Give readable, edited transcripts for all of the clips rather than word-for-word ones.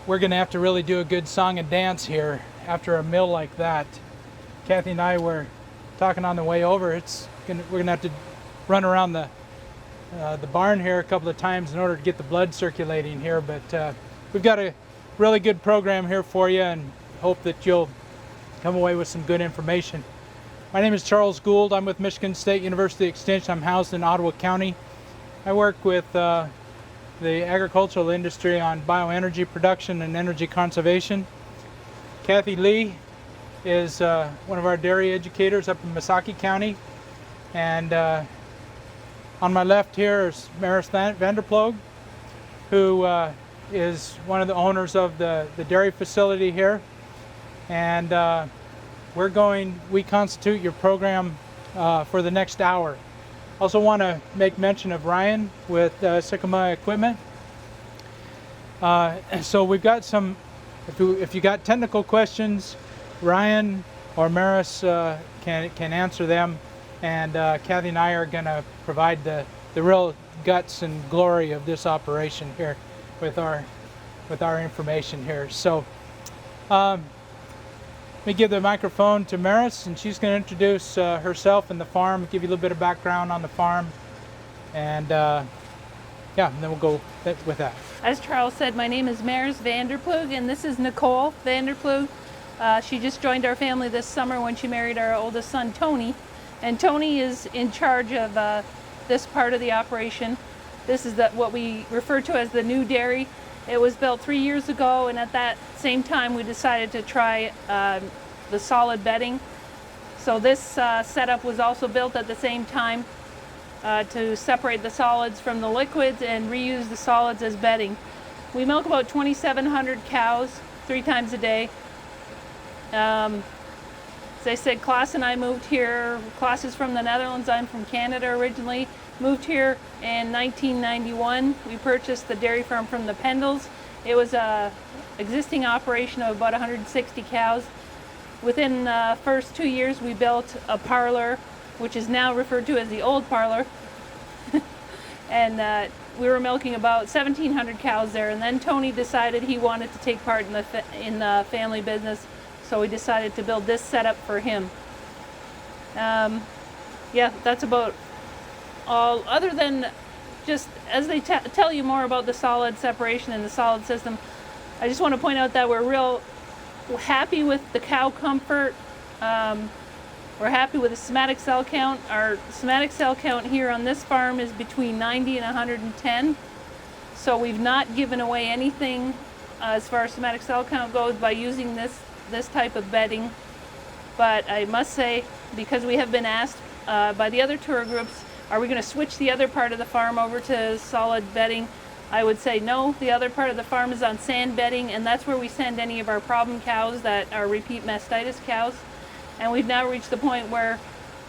we're going to have to really do a good song and dance here after a meal like that. Kathy and I were talking on the way over. We're going to have to run around the barn here a couple of times in order to get the blood circulating here, but we've got a really good program here for you and hope that you'll come away with some good information. My name is Charles Gould. I'm with Michigan State University Extension. I'm housed in Ottawa County. I work with the agricultural industry on bioenergy production and energy conservation. Kathy Lee is one of our dairy educators up in Missaukee County, and on my left here is Maris vanderploeg, who is one of the owners of the dairy facility here, and we constitute your program for the next hour. Also want to make mention of Ryan with Sycamore Equipment. So we've got some, if you got technical questions, Ryan or Maris can answer them, and Kathy and I are going to provide the real guts and glory of this operation here with our information here. So let me give the microphone to Maris, and she's going to introduce herself and the farm, give you a little bit of background on the farm, and and then we'll go with that. As Charles said, my name is Maris vanderploeg, and this is Nicole vanderploeg. She just joined our family this summer when she married our oldest son, Tony, and Tony is in charge of this part of the operation. This is what we refer to as the new dairy. It was built 3 years ago, and at that same time we decided to try the solid bedding. So this setup was also built at the same time to separate the solids from the liquids and reuse the solids as bedding. We milk about 2,700 cows 3 times a day. As I said, Klaas and I moved here. Klaas is from the Netherlands, I'm from Canada originally. Moved here in 1991. We purchased the dairy farm from the Pendles. It was a existing operation of about 160 cows. Within the first 2 years we built a parlor, which is now referred to as the old parlor. And we were milking about 1,700 cows there, and then Tony decided he wanted to take part in the family business, so we decided to build this setup for him. Yeah, that's about all, other than just as they tell you more about the solid separation and the solid system. I just want to point out that we're real happy with the cow comfort. We're happy with the somatic cell count. Our somatic cell count here on this farm is between 90 and 110. So we've not given away anything as far as somatic cell count goes by using this type of bedding. But I must say, because we have been asked by the other tour groups, are we going to switch the other part of the farm over to solid bedding? I would say no. The other part of the farm is on sand bedding, and that's where we send any of our problem cows that are repeat mastitis cows. And we've now reached the point where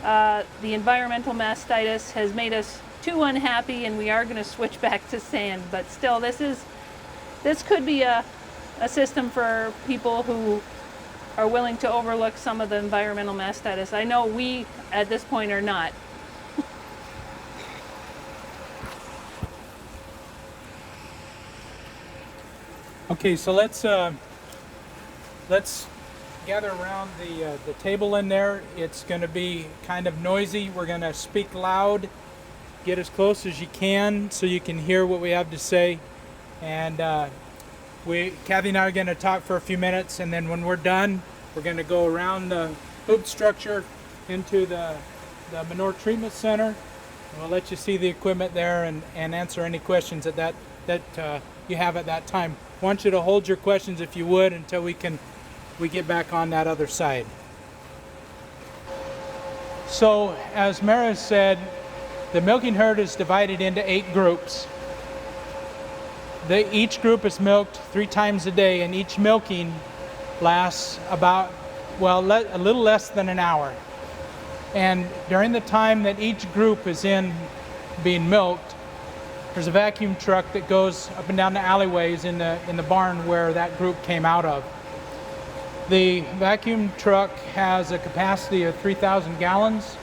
the environmental mastitis has made us too unhappy, and we are going to switch back to sand. But still, this could be a system for people who are willing to overlook some of the environmental mastitis. I know we, at this point, are not. Okay, so let's gather around the table in there. It's going to be kind of noisy. We're going to speak loud, get as close as you can so you can hear what we have to say. And Kathy and I are going to talk for a few minutes, and then when we're done, we're going to go around the hoop structure into the manure treatment center. And we'll let you see the equipment there and answer any questions that you have at that time. I want you to hold your questions, if you would, until we get back on that other side. So, as Maris said, the milking herd is divided into 8 groups. Each group is milked 3 times a day, and each milking lasts about, a little less than an hour. And during the time that each group is being milked, there's a vacuum truck that goes up and down the alleyways in the barn where that group came out of. The vacuum truck has a capacity of 3,000 gallons.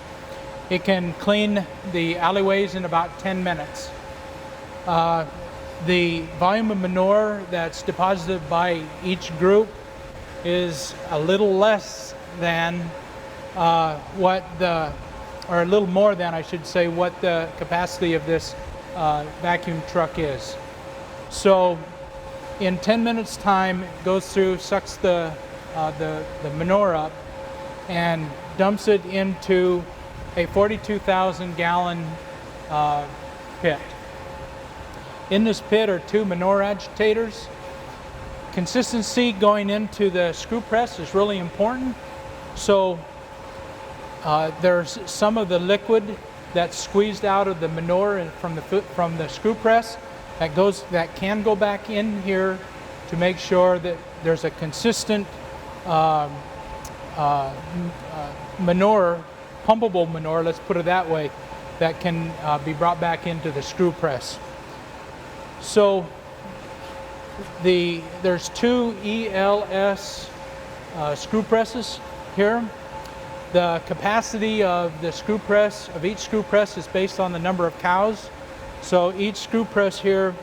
It can clean the alleyways in about 10 minutes. The volume of manure that's deposited by each group is a little less than or a little more than, I should say, what the capacity of this vacuum truck is. So in 10 minutes time, it goes through, sucks the manure up and dumps it into a 42,000 gallon pit. In this pit are 2 manure agitators. Consistency going into the screw press is really important. So there's some of the liquid that's squeezed out of the manure and from the screw press that can go back in here to make sure that there's a consistent manure, pumpable manure, let's put it that way, that can be brought back into the screw press. So there's 2 ELS screw presses here. The capacity of the screw press, of each screw press, is based on the number of cows. So each screw press here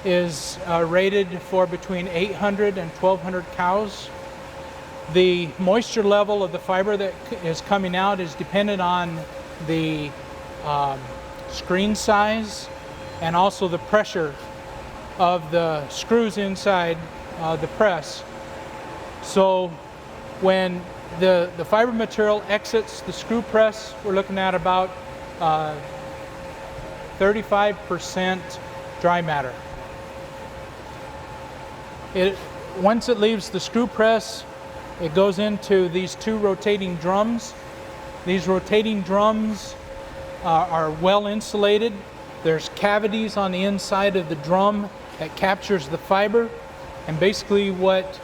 is rated for between 800 and 1,200 cows. The moisture level of the fiber that is coming out is dependent on the screen size and also the pressure of the screws inside the press. So when the fiber material exits the screw press, we're looking at about 35% dry matter. Once it leaves the screw press, it goes into these 2 rotating drums. These rotating drums are well insulated. There's cavities on the inside of the drum that captures the fiber, and basically what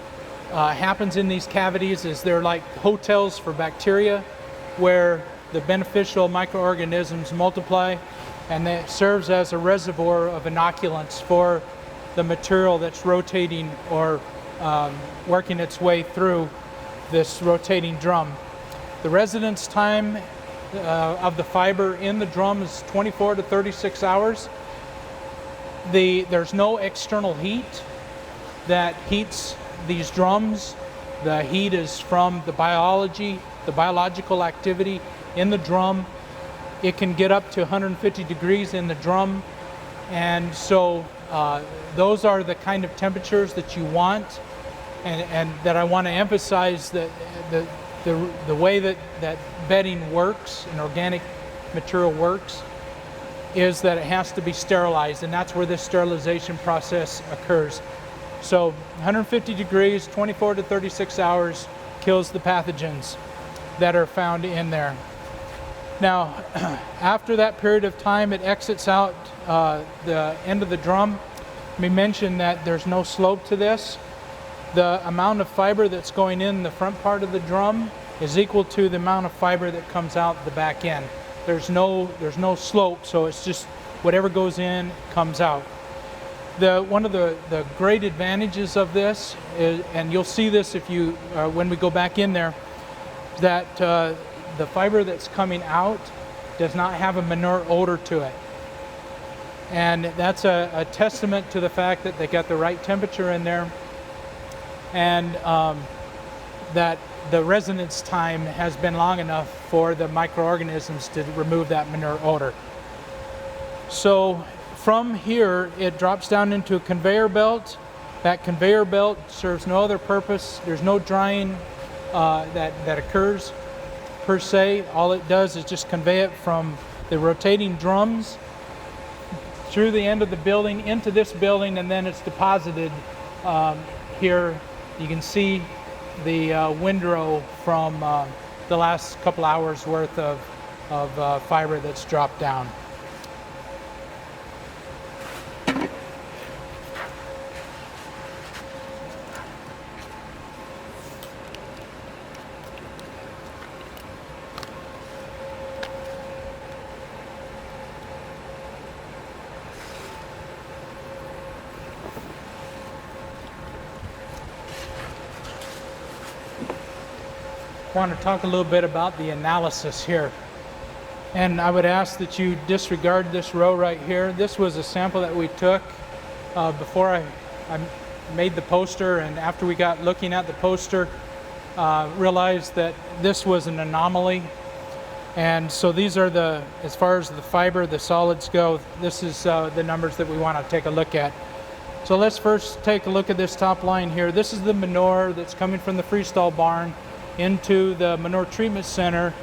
happens in these cavities is they're like hotels for bacteria where the beneficial microorganisms multiply, and that serves as a reservoir of inoculants for the material that's rotating or working its way through this rotating drum. The residence time of the fiber in the drum is 24 to 36 hours. There's no external heat that heats these drums. The heat is from the biological activity in the drum. It can get up to 150 degrees in the drum, and so those are the kind of temperatures that you want, and that I want to emphasize that the way that bedding works and organic material works is that it has to be sterilized, and that's where this sterilization process occurs. So 150 degrees, 24 to 36 hours kills the pathogens that are found in there. Now, after that period of time, it exits out the end of the drum. We mentioned that there's no slope to this. The amount of fiber that's going in the front part of the drum is equal to the amount of fiber that comes out the back end. There's no slope, so it's just whatever goes in comes out. One of the great advantages of this is, and you'll see this if you when we go back in there, that the fiber that's coming out does not have a manure odor to it, and that's a testament to the fact that they got the right temperature in there, and that the residence time has been long enough for the microorganisms to remove that manure odor. So from here, it drops down into a conveyor belt. That conveyor belt serves no other purpose. There's no drying that occurs per se. All it does is just convey it from the rotating drums through the end of the building into this building, and then it's deposited here. You can see the windrow from the last couple hours worth of fiber that's dropped down. I want to talk a little bit about the analysis here, and I would ask that you disregard this row right here. This was a sample that we took before I made the poster, and after we got looking at the poster, realized that this was an anomaly. And so these are as far as the fiber, the solids go, this is the numbers that we want to take a look at. So let's first take a look at this top line here. This is the manure that's coming from the freestall barn into the manure treatment center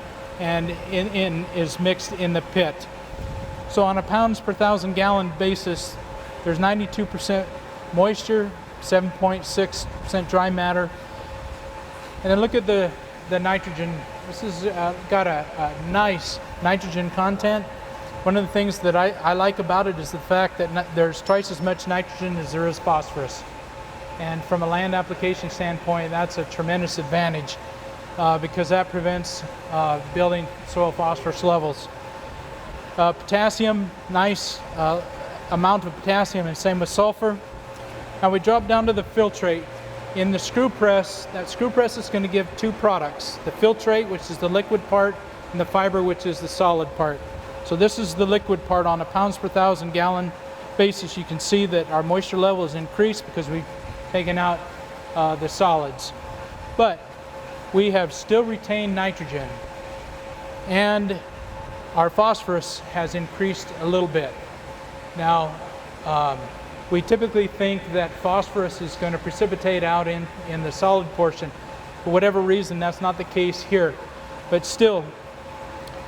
and is mixed in the pit. So on a pounds per 1,000 gallon basis, there's 92% moisture, 7.6% dry matter. And then look at the nitrogen. This has got a nice nitrogen content. One of the things that I like about it is the fact that there's twice as much nitrogen as there is phosphorus. And from a land application standpoint, that's a tremendous advantage because that prevents building soil phosphorus levels. Potassium, nice amount of potassium, and same with sulfur. Now we drop down to the filtrate. In the screw press, that screw press is going to give two products, the filtrate, which is the liquid part, and the fiber, which is the solid part. So this is the liquid part. On a pounds per 1,000 gallon basis, you can see that our moisture level is increased because we've taken out the solids. But we have still retained nitrogen, and our phosphorus has increased a little bit. Now, we typically think that phosphorus is going to precipitate out in the solid portion. For whatever reason, that's not the case here. But still,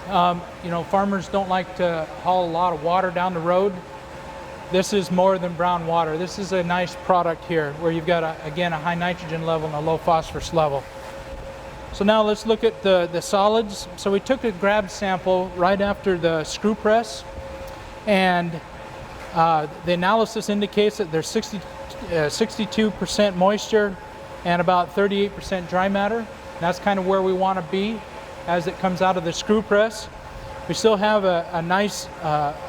farmers don't like to haul a lot of water down the road. This is more than brown water. This is a nice product here where you've got, again, a high nitrogen level and a low phosphorus level. So now let's look at the solids. So we took a grab sample right after the screw press, and the analysis indicates that there's 62% moisture and about 38% dry matter. That's kind of where we want to be as it comes out of the screw press. We still have a nice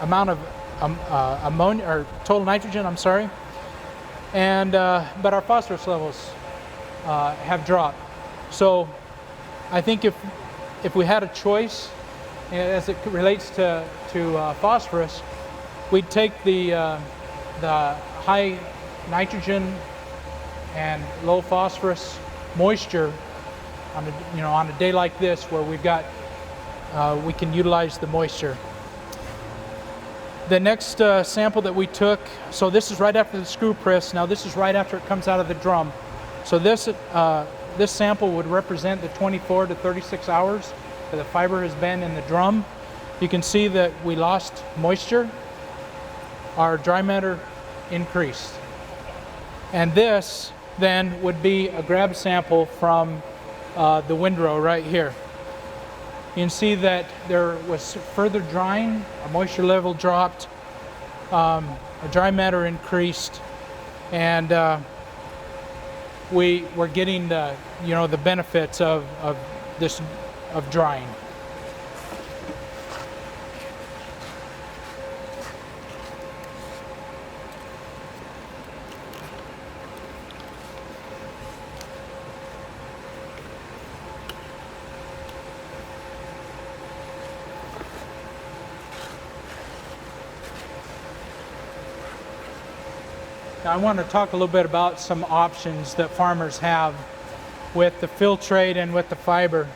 amount of ammonia, or total nitrogen, I'm sorry, and but our phosphorus levels have dropped. So I think if we had a choice as it relates to phosphorus, we'd take the high nitrogen and low phosphorus moisture on a day like this where we've got we can utilize the moisture. The next sample that we took, so this is right after the screw press. Now this is right after it comes out of the drum. So this sample would represent the 24 to 36 hours that the fiber has been in the drum. You can see that we lost moisture. Our dry matter increased. And this then would be a grab sample from the windrow right here. You can see that there was further drying, our moisture level dropped, our dry matter increased, and we were getting the benefits of drying. Now I want to talk a little bit about some options that farmers have with the filtrate and with the fiber.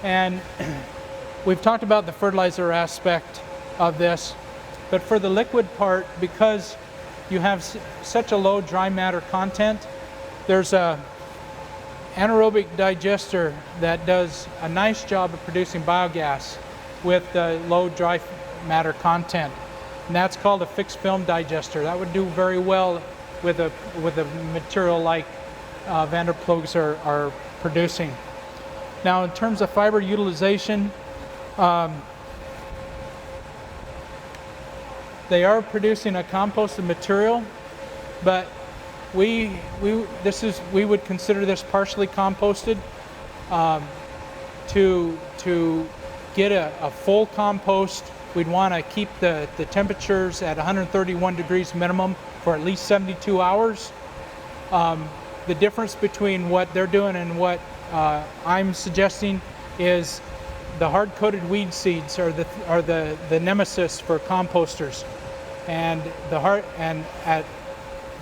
And we've talked about the fertilizer aspect of this, but for the liquid part, because you have such a low dry matter content, there's a anaerobic digester that does a nice job of producing biogas with the low dry matter content. And that's called a fixed film digester. That would do very well with a material like vanderploegs are producing. Now, in terms of fiber utilization, they are producing a composted material, but we would consider this partially composted. To get a full compost, we'd want to keep the temperatures at 131 degrees minimum for at least 72 hours. The difference between what they're doing and what I'm suggesting is the hard-coated weed seeds are the nemesis for composters, and at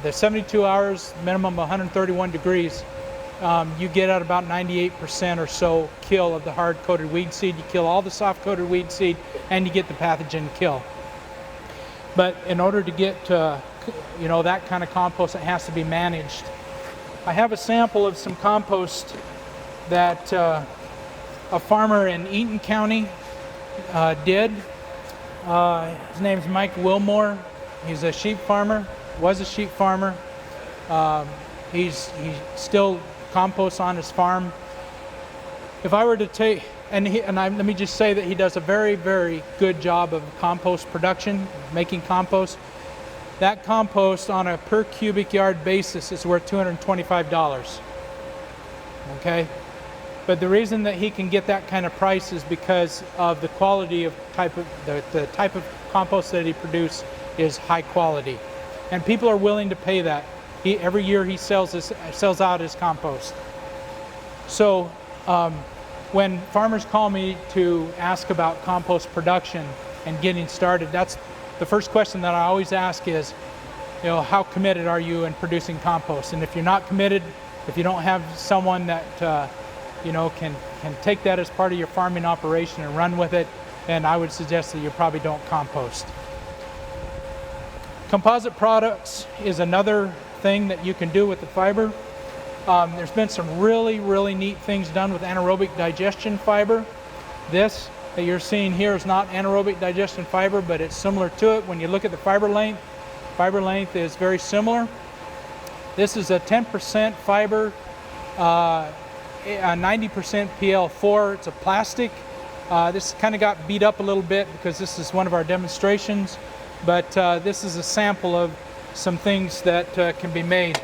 the 72 hours, minimum 131 degrees, you get at about 98% or so kill of the hard-coated weed seed. You kill all the soft-coated weed seed, and you get the pathogen kill. But in order to get that kind of compost, it has to be managed. I have a sample of some compost that a farmer in Eaton County did. His name's Mike Wilmore. He's a sheep farmer, was a sheep farmer. He still composts on his farm. If I were to take, let me just say that he does a very, very good job of compost production, making compost. That compost on a per cubic yard basis is worth $225. Okay? But the reason that he can get that kind of price is because of the quality of the type of compost that he produces is high quality, and people are willing to pay that. Every year he sells out his compost. So when farmers call me to ask about compost production and getting started, that's the first question that I always ask is, how committed are you in producing compost? And if you're not committed, if you don't have someone that can take that as part of your farming operation and run with it, then I would suggest that you probably don't compost. Composite products is another thing that you can do with the fiber. There's been some really, really neat things done with anaerobic digestion fiber. This that you're seeing here is not anaerobic digestion fiber, but it's similar to it. When you look at the fiber length is very similar. This is a 10% fiber, 90% PL4. It's a plastic. This kind of got beat up a little bit because this is one of our demonstrations, but this is a sample of some things that can be made.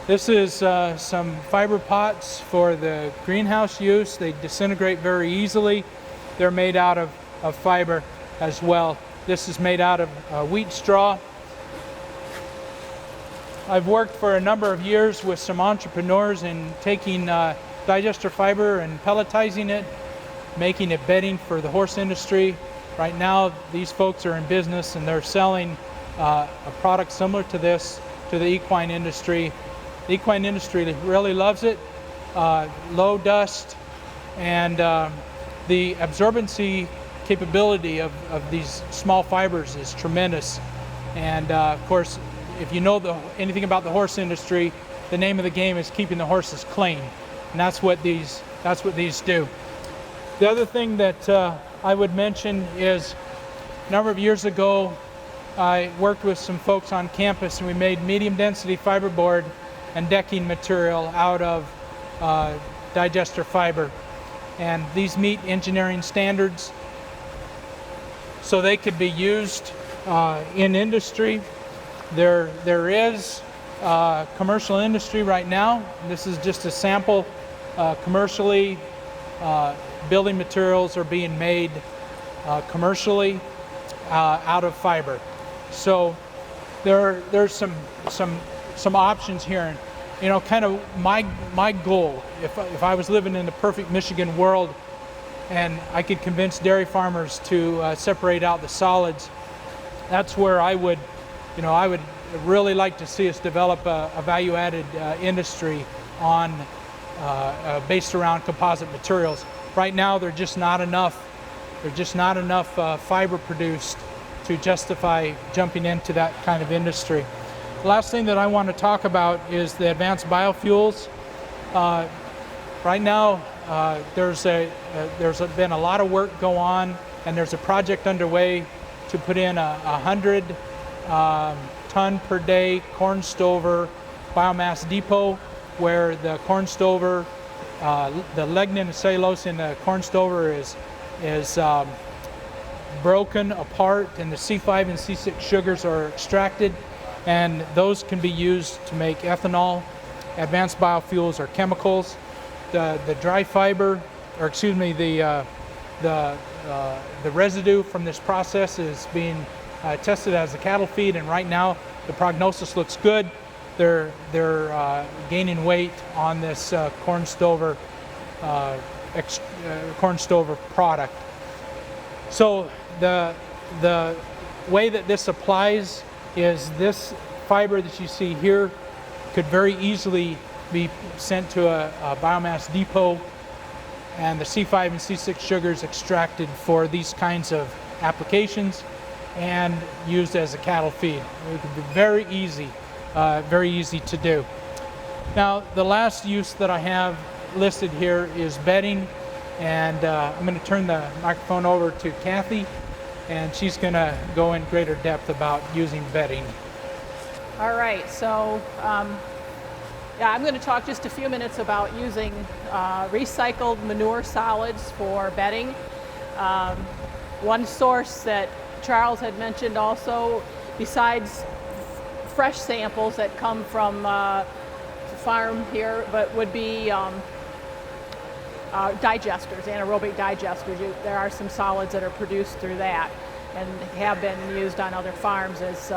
This is some fiber pots for the greenhouse use. They disintegrate very easily. They're made out of fiber as well. This is made out of wheat straw. I've worked for a number of years with some entrepreneurs in taking digester fiber and pelletizing it, making it bedding for the horse industry. Right now, these folks are in business and they're selling a product similar to this to the equine industry. The equine industry really loves it. Low dust, and the absorbency capability of these small fibers is tremendous. And of course, if you know anything about the horse industry, the name of the game is keeping the horses clean, and that's what these do. The other thing that I would mention is a number of years ago, I worked with some folks on campus, and we made medium density fiberboard and decking material out of digester fiber. And these meet engineering standards, so they could be used in industry. There is commercial industry right now. This is just a sample. Commercially, building materials are being made commercially out of fiber. So there's some options here. And kind of my goal, if I was living in the perfect Michigan world and I could convince dairy farmers to separate out the solids, that's where I would really like to see us develop a value-added industry on based around composite materials. Right now, there's just not enough fiber produced to justify jumping into that kind of industry. The last thing that I want to talk about is the advanced biofuels. Right now, there's been a lot of work go on, and there's a project underway to put in a 100 ton per day corn stover biomass depot, where the corn stover, the lignin and cellulose in the corn stover is broken apart, and the C5 and C6 sugars are extracted, and those can be used to make ethanol, advanced biofuels, or chemicals. The dry fiber, or excuse me, the residue from this process is being tested as a cattle feed, and right now the prognosis looks good. They're gaining weight on this corn stover product. So the way that this applies is this fiber that you see here could very easily be sent to a biomass depot, and the C5 and C6 sugars extracted for these kinds of applications and used as a cattle feed. It could be very easy to do. Now, the last use that I have listed here is bedding, and I'm going to turn the microphone over to Kathy, and she's going to go in greater depth about using bedding. All right, so yeah, I'm going to talk just a few minutes about using recycled manure solids for bedding. One source that Charles had mentioned also, besides fresh samples that come from the farm here, but would be digesters, anaerobic digesters. There are some solids that are produced through that and have been used on other farms as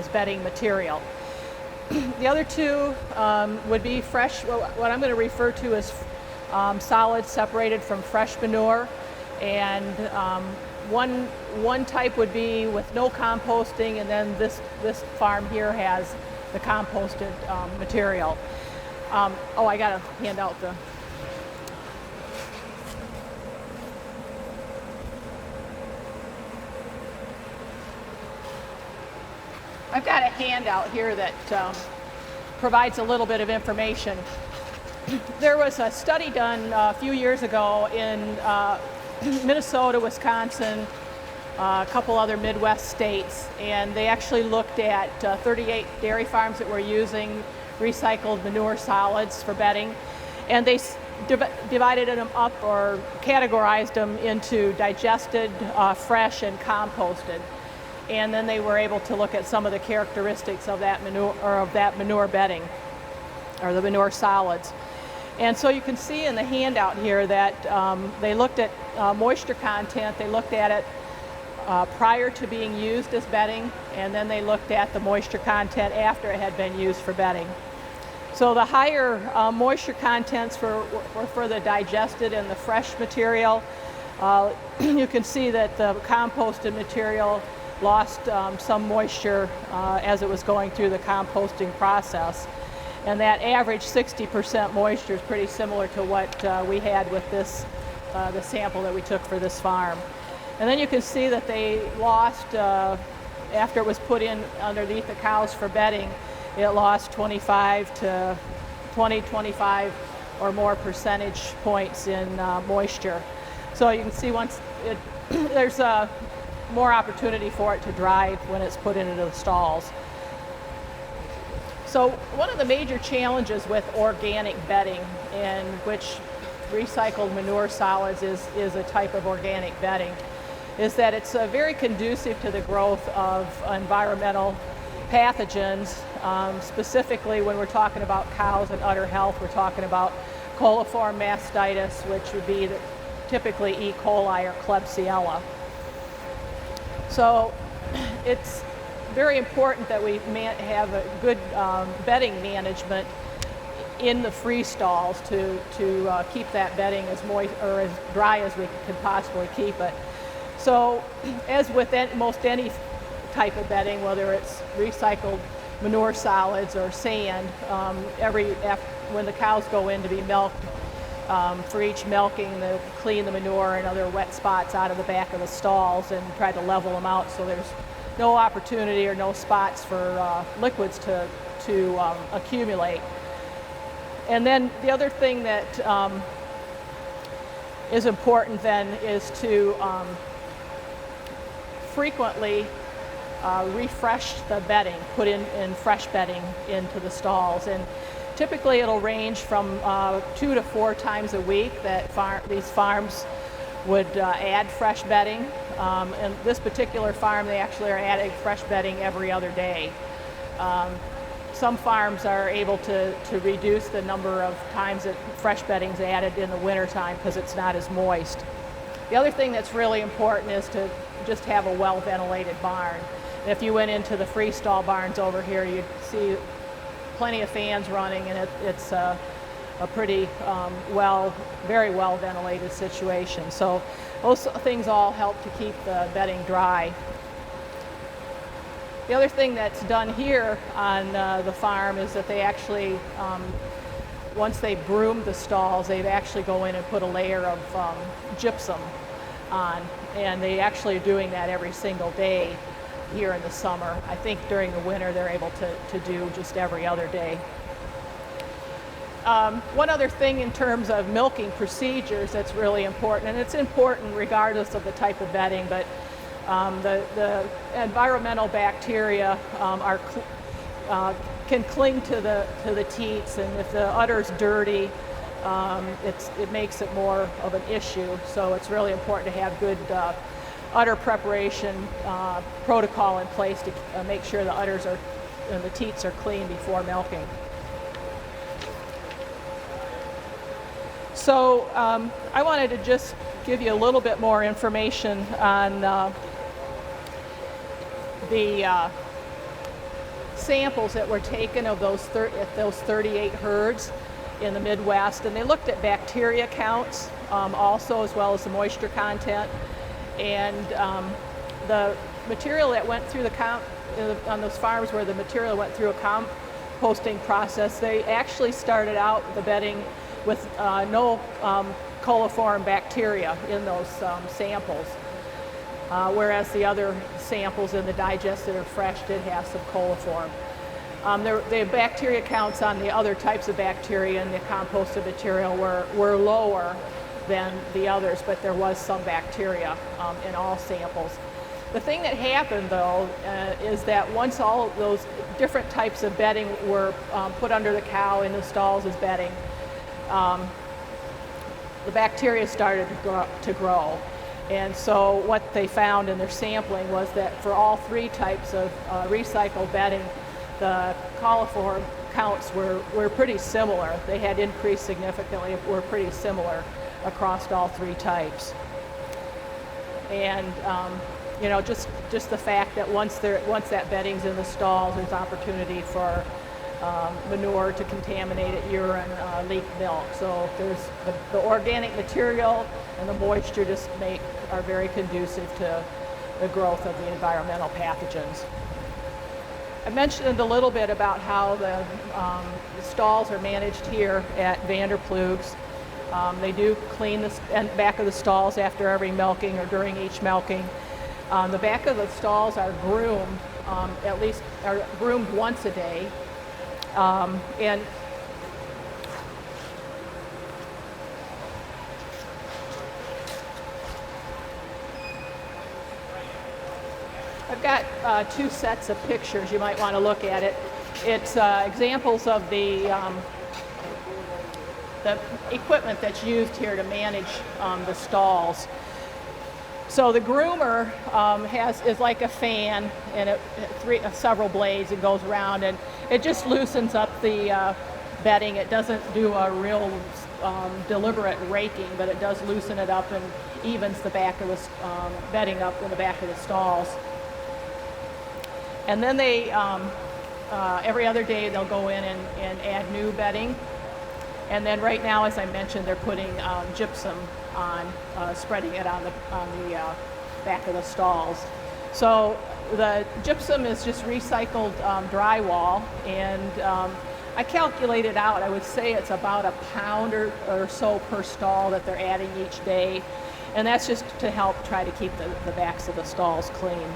bedding material. The other two would be fresh, what I'm going to refer to as solids separated from fresh manure, and one type would be with no composting, and then this farm here has the composted material. Oh, I got to hand out the. I've got a handout here that provides a little bit of information. There was a study done a few years ago in Minnesota, Wisconsin, a couple other Midwest states, and they actually looked at 38 dairy farms that were using recycled manure solids for bedding, and they divided them up or categorized them into digested, fresh, and composted. And then they were able to look at some of the characteristics of that manure bedding, or the manure solids. And so you can see in the handout here that they looked at moisture content. They looked at it prior to being used as bedding, and then they looked at the moisture content after it had been used for bedding. So the higher moisture contents were for the digested and the fresh material. You can see that the composted material lost some moisture as it was going through the composting process. And that average 60% moisture is pretty similar to what we had with this, the sample that we took for this farm. And then you can see that they lost, after it was put in underneath the cows for bedding, it lost 25 or more percentage points in moisture. So you can see once there's more opportunity for it to dry when it's put into the stalls. So one of the major challenges with organic bedding, in which recycled manure solids is a type of organic bedding, is that it's very conducive to the growth of environmental pathogens. Specifically, when we're talking about cows and udder health, we're talking about coliform mastitis, which would be typically E. coli or Klebsiella. So it's very important that we have a good bedding management in the free stalls to keep that bedding as moist or as dry as we can possibly keep it. So as with most any type of bedding, whether it's recycled manure solids or sand, when the cows go in to be milked, for each milking, they clean the manure and other wet spots out of the back of the stalls and try to level them out so there's no opportunity or no spots for liquids to accumulate. And then the other thing that is important then is to frequently refresh the bedding, put in fresh bedding into the stalls. And typically it'll range from 2 to 4 times a week that these farms would add fresh bedding. And this particular farm, they actually are adding fresh bedding every other day. Some farms are able to reduce the number of times that fresh bedding is added in the wintertime because it's not as moist. The other thing that's really important is to just have a well-ventilated barn. And if you went into the freestall barns over here, you'd see plenty of fans running, and it's a pretty very well ventilated situation. So those things all help to keep the bedding dry. The other thing that's done here on the farm is that they actually, once they've groomed the stalls, they actually go in and put a layer of gypsum on, and they actually are doing that every single day here in the summer. I think during the winter they're able to do just every other day. One other thing in terms of milking procedures that's really important, and it's important regardless of the type of bedding, but the environmental bacteria can cling to the teats, and if the udder's dirty, it makes it more of an issue. So it's really important to have good udder preparation protocol in place to make sure the udders and the teats are clean before milking. So I wanted to just give you a little bit more information on the samples that were taken of those 38 herds in the Midwest, and they looked at bacteria counts also, as well as the moisture content. And the material that went through the on those farms where the material went through a composting process, they actually started out the bedding with no coliform bacteria in those samples, whereas the other samples in the digested or fresh did have some coliform. The bacteria counts on the other types of bacteria in the composted material were lower than the others, but there was some bacteria in all samples. The thing that happened, though, is that once all those different types of bedding were put under the cow in the stalls as bedding, the bacteria started to grow. And so what they found in their sampling was that for all three types of recycled bedding, the coliform counts were pretty similar. They had increased significantly, were pretty similar across all three types. And you know, just the fact that once that bedding's in the stalls, there's opportunity for manure to contaminate it, urine, leak milk. So there's the organic material and the moisture just are very conducive to the growth of the environmental pathogens. I mentioned a little bit about how the stalls are managed here at Vanderploeg's. They do clean the back of the stalls after every milking or during each milking. The back of the stalls are groomed, are groomed once a day. And I've got two sets of pictures. You might want to look at it. It's examples of the equipment that's used here to manage the stalls. So the groomer is like a fan, and several blades. It goes around, and it just loosens up the bedding. It doesn't do a real deliberate raking, but it does loosen it up and evens the back of the bedding up in the back of the stalls. And then they every other day they'll go in and add new bedding. And then right now, as I mentioned, they're putting gypsum on, spreading it on the back of the stalls. So the gypsum is just recycled drywall, and I calculated out, I would say it's about a pound or so per stall that they're adding each day. And that's just to help try to keep the backs of the stalls clean.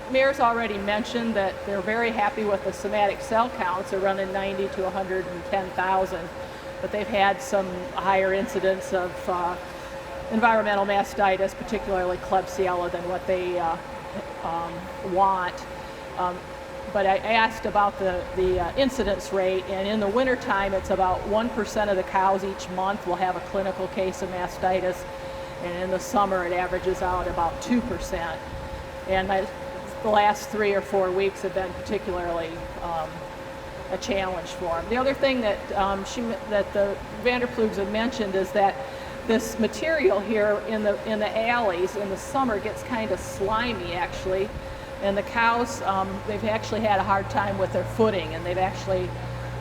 Mayor's already mentioned that they're very happy with the somatic cell counts. They're running 90 to 110,000, but they've had some higher incidence of environmental mastitis, particularly Klebsiella, than what they want. But I asked about the incidence rate, and in the wintertime, it's about 1% of the cows each month will have a clinical case of mastitis, and in the summer, it averages out about 2%. And the last 3 or 4 weeks have been particularly a challenge for them. The other thing that the Vanderploegs have mentioned is that this material here in the alleys in the summer gets kind of slimy, actually, and the cows they've actually had a hard time with their footing, and they've actually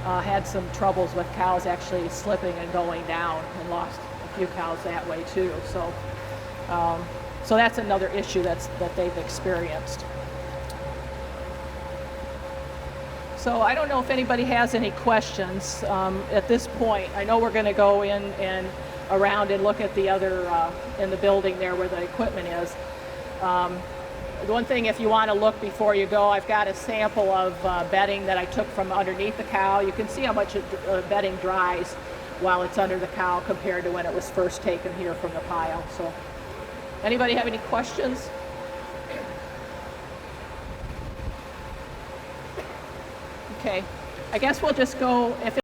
had some troubles with cows actually slipping and going down, and lost a few cows that way too. So So that's another issue that they've experienced. So I don't know if anybody has any questions at this point. I know we're going to go in and around and look at the other, in the building there where the equipment is. The one thing, if you want to look before you go, I've got a sample of bedding that I took from underneath the cow. You can see how much bedding dries while it's under the cow compared to when it was first taken here from the pile. So, anybody have any questions? Okay, I guess we'll just go, if